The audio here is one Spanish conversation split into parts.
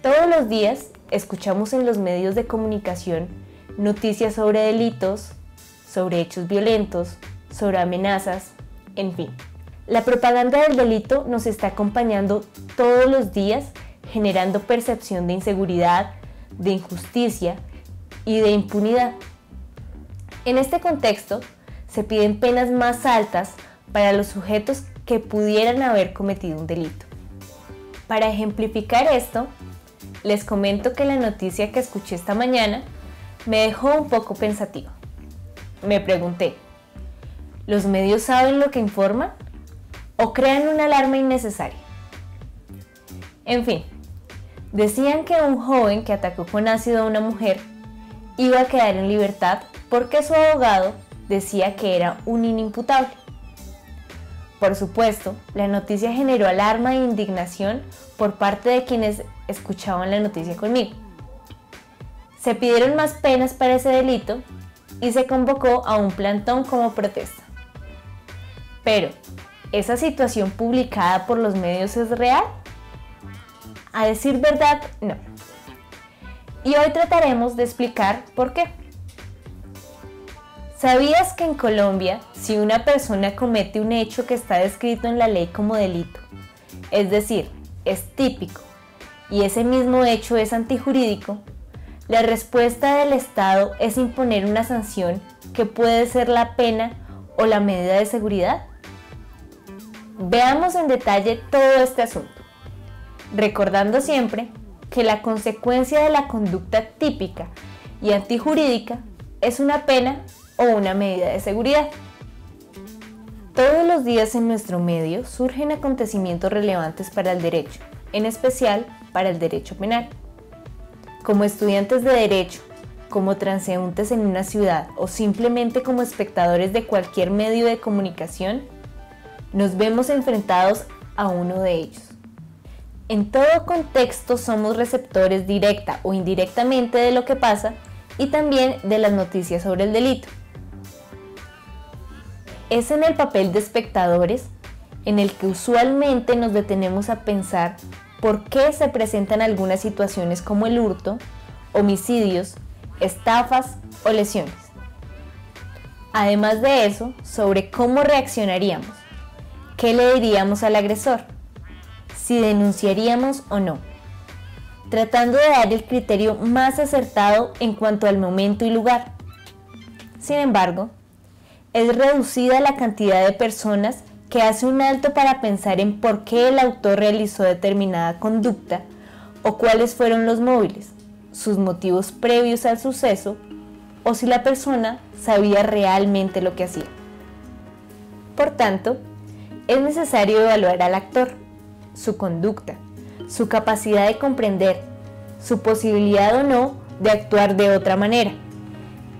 Todos los días escuchamos en los medios de comunicación noticias sobre delitos, sobre hechos violentos, sobre amenazas, en fin. La propaganda del delito nos está acompañando todos los días, generando percepción de inseguridad, de injusticia y de impunidad. En este contexto, se piden penas más altas para los sujetos que pudieran haber cometido un delito. Para ejemplificar esto, les comento que la noticia que escuché esta mañana me dejó un poco pensativa. Me pregunté, ¿los medios saben lo que informan o crean una alarma innecesaria? En fin, decían que un joven que atacó con ácido a una mujer iba a quedar en libertad porque su abogado decía que era un inimputable. Por supuesto, la noticia generó alarma e indignación por parte de quienes escuchaban la noticia conmigo. Se pidieron más penas para ese delito y se convocó a un plantón como protesta. Pero, ¿esa situación publicada por los medios es real? A decir verdad, no. Y hoy trataremos de explicar por qué. ¿Sabías que en Colombia, si una persona comete un hecho que está descrito en la ley como delito, es decir, es típico, y ese mismo hecho es antijurídico, la respuesta del Estado es imponer una sanción que puede ser la pena o la medida de seguridad? Veamos en detalle todo este asunto, recordando siempre que la consecuencia de la conducta típica y antijurídica es una pena o una medida de seguridad. Todos los días en nuestro medio surgen acontecimientos relevantes para el derecho, en especial para el derecho penal. Como estudiantes de derecho, como transeúntes en una ciudad o simplemente como espectadores de cualquier medio de comunicación, nos vemos enfrentados a uno de ellos. En todo contexto somos receptores directa o indirectamente de lo que pasa y también de las noticias sobre el delito. Es en el papel de espectadores en el que usualmente nos detenemos a pensar por qué se presentan algunas situaciones como el hurto, homicidios, estafas o lesiones. Además de eso, sobre cómo reaccionaríamos, qué le diríamos al agresor, si denunciaríamos o no, tratando de dar el criterio más acertado en cuanto al momento y lugar. Sin embargo, es reducida la cantidad de personas que hace un alto para pensar en por qué el autor realizó determinada conducta o cuáles fueron los móviles, sus motivos previos al suceso o si la persona sabía realmente lo que hacía. Por tanto, es necesario evaluar al actor, su conducta, su capacidad de comprender, su posibilidad o no de actuar de otra manera,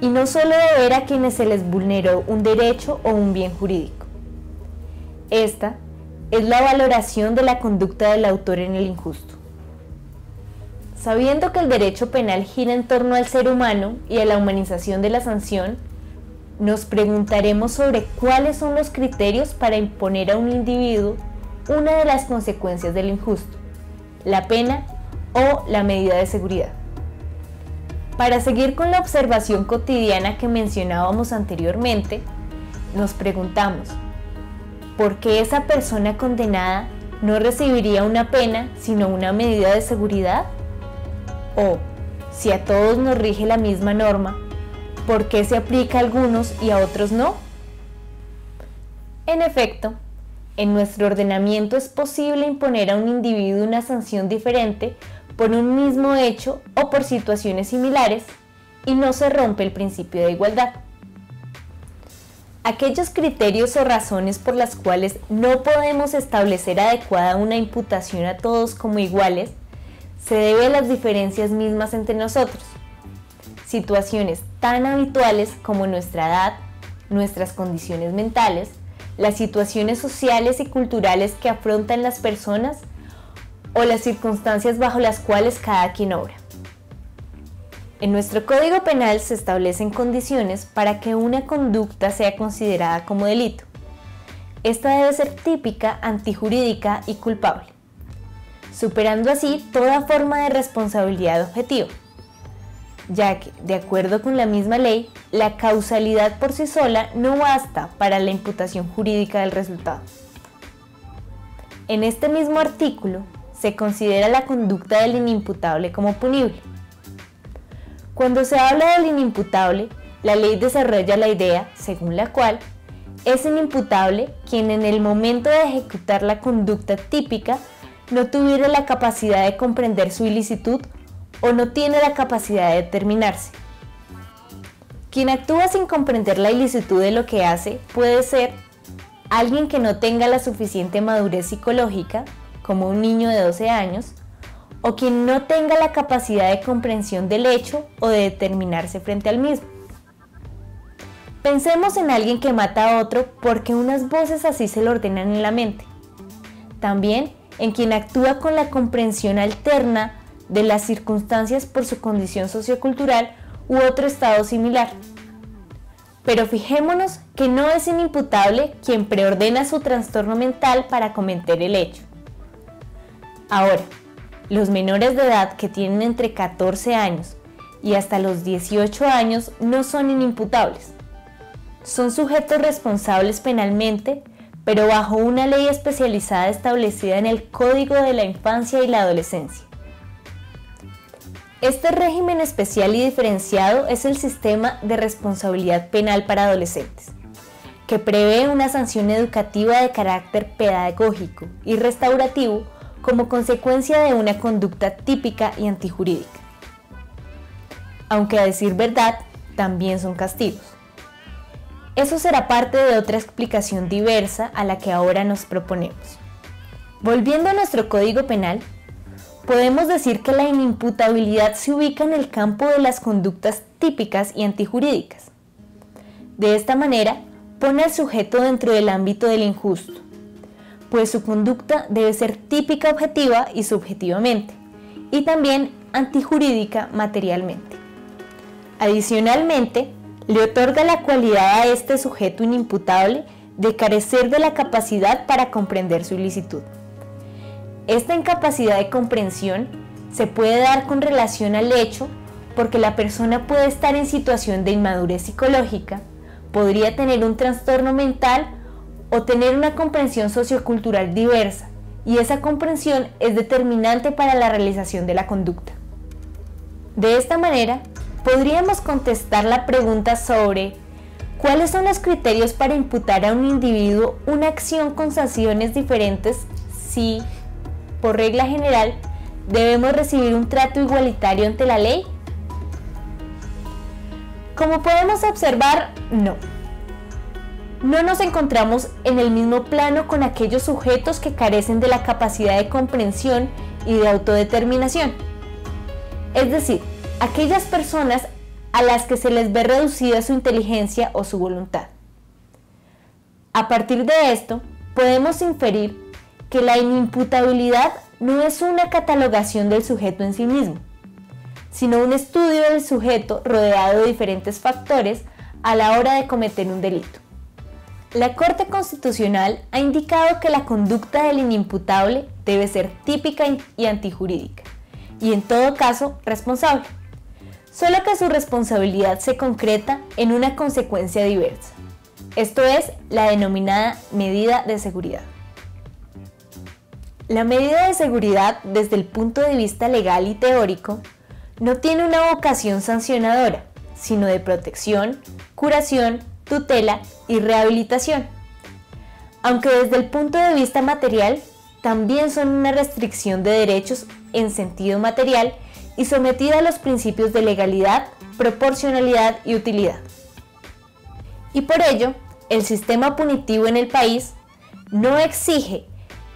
y no solo de ver a quienes se les vulneró un derecho o un bien jurídico. Esta es la valoración de la conducta del autor en el injusto. Sabiendo que el derecho penal gira en torno al ser humano y a la humanización de la sanción, nos preguntaremos sobre cuáles son los criterios para imponer a un individuo una de las consecuencias del injusto, la pena o la medida de seguridad. Para seguir con la observación cotidiana que mencionábamos anteriormente, nos preguntamos, ¿por qué esa persona condenada no recibiría una pena sino una medida de seguridad? O, si a todos nos rige la misma norma, ¿por qué se aplica a algunos y a otros no? En efecto, en nuestro ordenamiento es posible imponer a un individuo una sanción diferente por un mismo hecho o por situaciones similares y no se rompe el principio de igualdad. Aquellos criterios o razones por las cuales no podemos establecer adecuada una imputación a todos como iguales se debe a las diferencias mismas entre nosotros. Situaciones tan habituales como nuestra edad, nuestras condiciones mentales, las situaciones sociales y culturales que afrontan las personas o las circunstancias bajo las cuales cada quien obra. En nuestro Código Penal se establecen condiciones para que una conducta sea considerada como delito. Esta debe ser típica, antijurídica y culpable, superando así toda forma de responsabilidad objetiva, ya que, de acuerdo con la misma ley, la causalidad por sí sola no basta para la imputación jurídica del resultado. En este mismo artículo se considera la conducta del inimputable como punible. Cuando se habla del inimputable, la ley desarrolla la idea según la cual es inimputable quien en el momento de ejecutar la conducta típica no tuviera la capacidad de comprender su ilicitud o no tiene la capacidad de determinarse. Quien actúa sin comprender la ilicitud de lo que hace puede ser alguien que no tenga la suficiente madurez psicológica, como un niño de 12 años, o quien no tenga la capacidad de comprensión del hecho o de determinarse frente al mismo. Pensemos en alguien que mata a otro porque unas voces así se lo ordenan en la mente. También en quien actúa con la comprensión alterna de las circunstancias por su condición sociocultural u otro estado similar. Pero fijémonos que no es inimputable quien preordena su trastorno mental para cometer el hecho. Ahora, los menores de edad que tienen entre 14 años y hasta los 18 años no son inimputables. Son sujetos responsables penalmente, pero bajo una ley especializada establecida en el Código de la Infancia y la Adolescencia. Este régimen especial y diferenciado es el sistema de responsabilidad penal para adolescentes, que prevé una sanción educativa de carácter pedagógico y restaurativo como consecuencia de una conducta típica y antijurídica. Aunque a decir verdad, también son castigos. Eso será parte de otra explicación diversa a la que ahora nos proponemos. Volviendo a nuestro Código Penal, podemos decir que la inimputabilidad se ubica en el campo de las conductas típicas y antijurídicas. De esta manera, pone al sujeto dentro del ámbito del injusto, pues su conducta debe ser típica objetiva y subjetivamente, y también antijurídica materialmente. Adicionalmente, le otorga la cualidad a este sujeto inimputable de carecer de la capacidad para comprender su ilicitud. Esta incapacidad de comprensión se puede dar con relación al hecho porque la persona puede estar en situación de inmadurez psicológica, podría tener un trastorno mental o tener una comprensión sociocultural diversa, y esa comprensión es determinante para la realización de la conducta. De esta manera, podríamos contestar la pregunta sobre ¿cuáles son los criterios para imputar a un individuo una acción con sanciones diferentes si, por regla general, debemos recibir un trato igualitario ante la ley? Como podemos observar, no. No nos encontramos en el mismo plano con aquellos sujetos que carecen de la capacidad de comprensión y de autodeterminación. Es decir, aquellas personas a las que se les ve reducida su inteligencia o su voluntad. A partir de esto, podemos inferir que la inimputabilidad no es una catalogación del sujeto en sí mismo, sino un estudio del sujeto rodeado de diferentes factores a la hora de cometer un delito. La Corte Constitucional ha indicado que la conducta del inimputable debe ser típica y antijurídica, y en todo caso responsable, solo que su responsabilidad se concreta en una consecuencia diversa, esto es, la denominada medida de seguridad. La medida de seguridad, desde el punto de vista legal y teórico, no tiene una vocación sancionadora, sino de protección, curación, tutela y rehabilitación, aunque desde el punto de vista material también son una restricción de derechos en sentido material y sometida a los principios de legalidad, proporcionalidad y utilidad. Y por ello, el sistema punitivo en el país no exige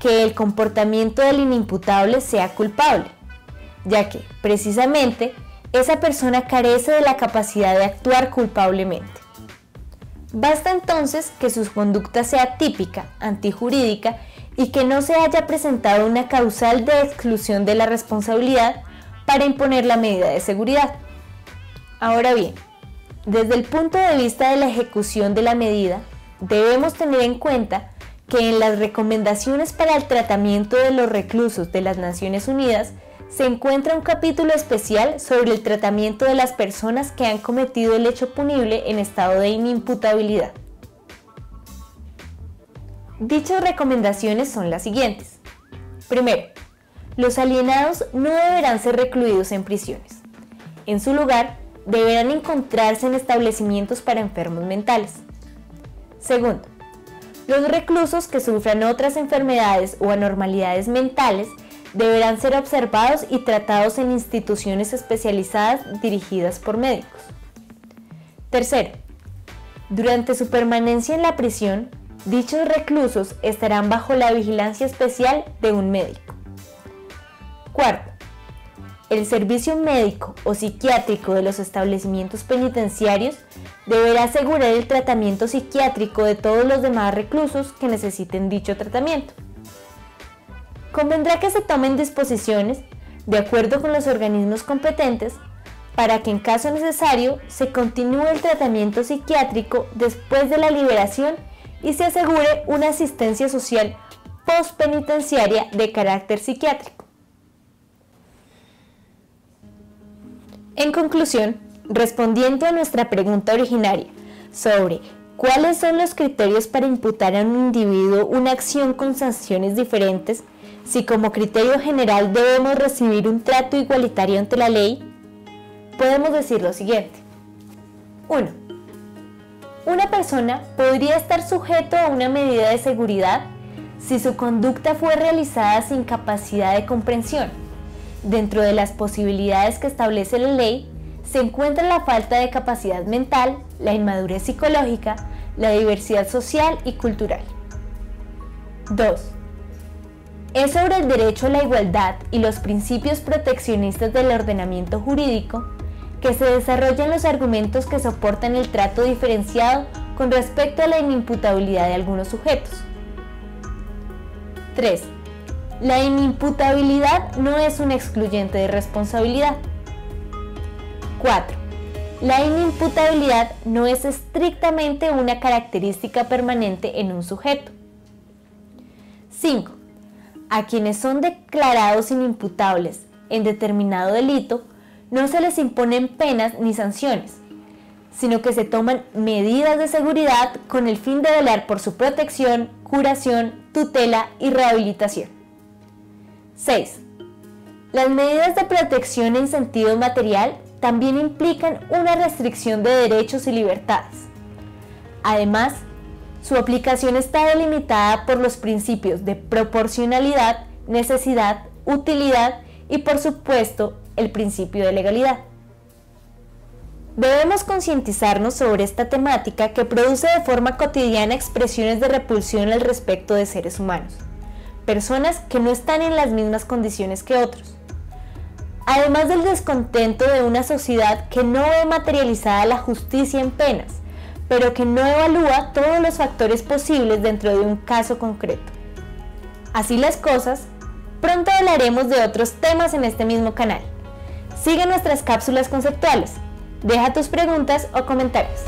que el comportamiento del inimputable sea culpable, ya que, precisamente, esa persona carece de la capacidad de actuar culpablemente. Basta entonces que su conducta sea típica, antijurídica y que no se haya presentado una causal de exclusión de la responsabilidad para imponer la medida de seguridad. Ahora bien, desde el punto de vista de la ejecución de la medida, debemos tener en cuenta que en las recomendaciones para el tratamiento de los reclusos de las Naciones Unidas se encuentra un capítulo especial sobre el tratamiento de las personas que han cometido el hecho punible en estado de inimputabilidad. Dichas recomendaciones son las siguientes. Primero, los alienados no deberán ser recluidos en prisiones. En su lugar, deberán encontrarse en establecimientos para enfermos mentales. Segundo, los reclusos que sufran otras enfermedades o anormalidades mentales deberán ser observados y tratados en instituciones especializadas dirigidas por médicos. Tercero, durante su permanencia en la prisión, dichos reclusos estarán bajo la vigilancia especial de un médico. Cuarto, el servicio médico o psiquiátrico de los establecimientos penitenciarios deberá asegurar el tratamiento psiquiátrico de todos los demás reclusos que necesiten dicho tratamiento. Convendrá que se tomen disposiciones, de acuerdo con los organismos competentes, para que en caso necesario se continúe el tratamiento psiquiátrico después de la liberación y se asegure una asistencia social postpenitenciaria de carácter psiquiátrico. En conclusión, respondiendo a nuestra pregunta originaria sobre cuáles son los criterios para imputar a un individuo una acción con sanciones diferentes, si como criterio general debemos recibir un trato igualitario ante la ley, podemos decir lo siguiente. 1. Una persona podría estar sujeto a una medida de seguridad si su conducta fue realizada sin capacidad de comprensión. Dentro de las posibilidades que establece la ley, se encuentra la falta de capacidad mental, la inmadurez psicológica, la diversidad social y cultural. 2. Es sobre el derecho a la igualdad y los principios proteccionistas del ordenamiento jurídico que se desarrollan los argumentos que soportan el trato diferenciado con respecto a la inimputabilidad de algunos sujetos. 3. La inimputabilidad no es un excluyente de responsabilidad. 4. La inimputabilidad no es estrictamente una característica permanente en un sujeto. 5. A quienes son declarados inimputables en determinado delito, no se les imponen penas ni sanciones, sino que se toman medidas de seguridad con el fin de velar por su protección, curación, tutela y rehabilitación. 6. Las medidas de protección en sentido material también implican una restricción de derechos y libertades. Además, su aplicación está delimitada por los principios de proporcionalidad, necesidad, utilidad y, por supuesto, el principio de legalidad. Debemos concientizarnos sobre esta temática que produce de forma cotidiana expresiones de repulsión al respecto de seres humanos, personas que no están en las mismas condiciones que otros. Además del descontento de una sociedad que no ve materializada la justicia en penas, pero que no evalúa todos los factores posibles dentro de un caso concreto. Así las cosas, pronto hablaremos de otros temas en este mismo canal. Sigue nuestras cápsulas conceptuales. Deja tus preguntas o comentarios.